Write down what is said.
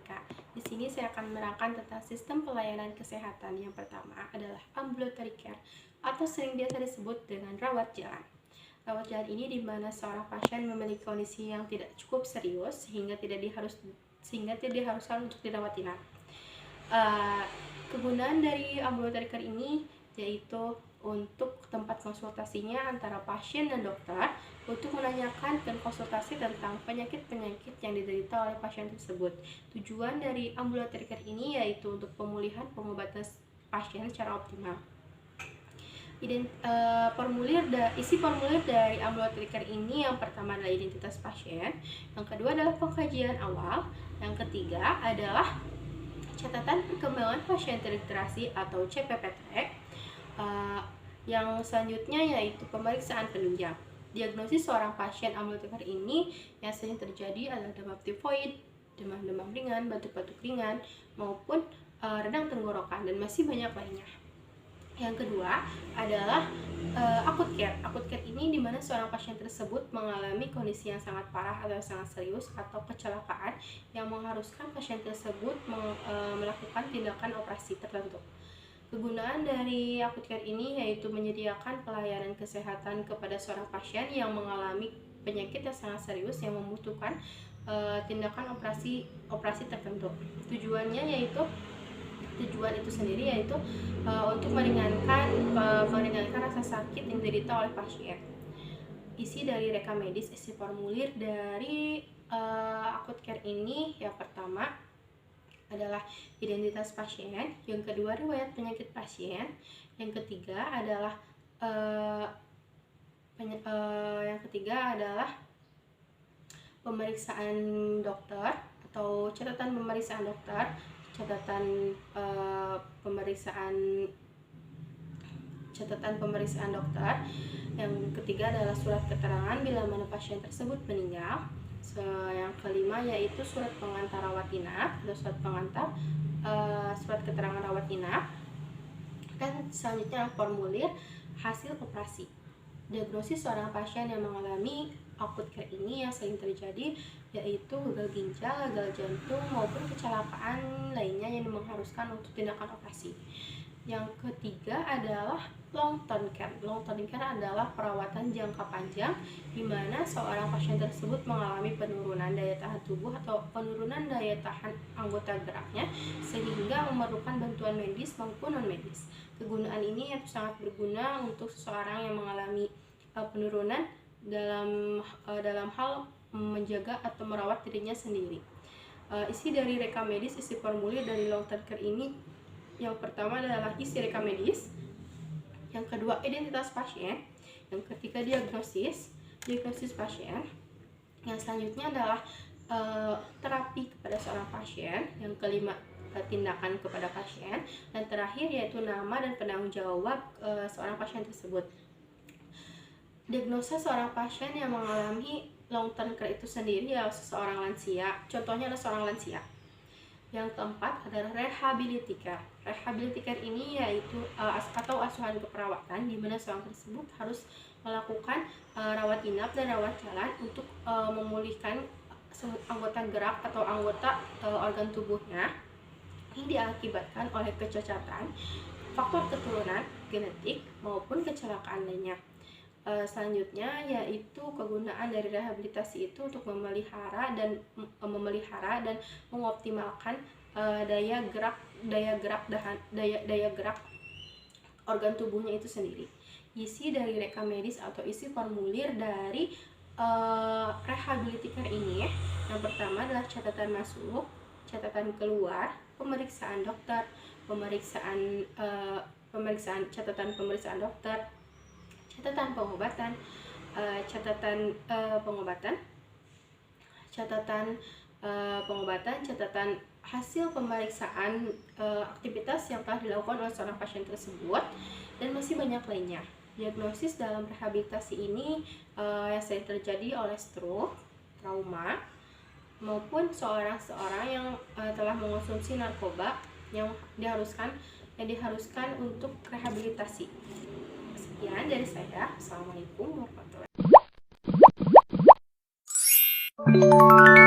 Veronica. Di sini saya akan menerangkan tentang sistem pelayanan kesehatan. Yang pertama adalah ambulatory care atau sering biasa disebut dengan rawat jalan. Rawat jalan ini di mana seorang pasien memiliki kondisi yang tidak cukup serius sehingga tidak diharuskan untuk dirawat inap. Kegunaan dari ambulatory care ini yaitu untuk tempat konsultasinya antara pasien dan dokter untuk menanyakan dan konsultasi tentang penyakit-penyakit yang diderita oleh pasien tersebut. Tujuan dari ambulatory care ini yaitu untuk pemulihan pengobatan pasien secara optimal. Isi formulir dari ambulatory care ini yang pertama adalah identitas pasien, yang kedua adalah pengkajian awal, yang ketiga adalah catatan perkembangan pasien terintegrasi atau CPPT. Yang selanjutnya yaitu pemeriksaan penunjang. Diagnosis seorang pasien ambulatory care ini yang sering terjadi adalah demam tifoid, demam ringan, batuk-batuk ringan, maupun radang tenggorokan, dan masih banyak lainnya. Yang kedua adalah acute care. Acute care ini di mana seorang pasien tersebut mengalami kondisi yang sangat parah atau sangat serius atau kecelakaan yang mengharuskan pasien tersebut melakukan tindakan operasi tertentu. Kegunaan dari acute care ini yaitu menyediakan pelayanan kesehatan kepada seorang pasien yang mengalami penyakit yang sangat serius yang membutuhkan tindakan operasi tertentu. Tujuan itu sendiri yaitu untuk meringankan rasa sakit yang diderita oleh pasien. Isi dari reka medis, isi formulir dari acute care ini yang pertama adalah identitas pasien, yang kedua riwayat penyakit pasien, yang ketiga adalah pemeriksaan dokter atau catatan pemeriksaan dokter, catatan pemeriksaan dokter. Yang ketiga adalah surat keterangan bila mana pasien tersebut meninggal. Yang kelima yaitu surat pengantar rawat inap atau surat keterangan rawat inap. Dan selanjutnya formulir hasil operasi. Diagnosis seorang pasien yang mengalami acute care ini yang sering terjadi yaitu gagal ginjal, gagal jantung, maupun kecelakaan lainnya yang mengharuskan untuk tindakan operasi. Yang ketiga adalah long term care. Long term care adalah perawatan jangka panjang di mana seorang pasien tersebut mengalami penurunan daya tahan tubuh atau penurunan daya tahan anggota geraknya sehingga memerlukan bantuan medis maupun non medis. Kegunaan ini sangat berguna untuk seseorang yang mengalami penurunan dalam hal menjaga atau merawat dirinya sendiri. Isi dari reka medis, isi formulir dari long term care ini yang pertama adalah isi reka medis, yang kedua identitas pasien, yang ketiga diagnosis pasien, yang selanjutnya adalah terapi kepada seorang pasien, yang kelima tindakan kepada pasien, dan terakhir yaitu nama dan penanggung jawab seorang pasien tersebut. Diagnosa seorang pasien yang mengalami long term care itu sendiri adalah seseorang lansia, contohnya adalah seorang lansia. Yang keempat adalah rehabiliti care. Rehabiliti care ini yaitu atau asuhan keperawatan di mana seorang tersebut harus melakukan rawat inap dan rawat jalan untuk memulihkan anggota gerak atau anggota organ tubuhnya yang diakibatkan oleh kecacatan, faktor keturunan, genetik, maupun kecelakaan lainnya. Selanjutnya yaitu kegunaan dari rehabilitasi itu untuk memelihara dan mengoptimalkan daya gerak organ tubuhnya itu sendiri. Isi dari reka medis atau isi formulir dari rehabiliti care ini yang pertama adalah catatan masuk, catatan keluar, pemeriksaan dokter, catatan pemeriksaan dokter, catatan pengobatan, catatan hasil pemeriksaan aktivitas yang telah dilakukan oleh seorang pasien tersebut, dan masih banyak lainnya. Diagnosis dalam rehabilitasi ini yang sering terjadi oleh stroke, trauma, maupun seorang yang telah mengonsumsi narkoba yang diharuskan untuk rehabilitasi. Sekian dari saya. Assalamualaikum warahmatullahi wabarakatuh.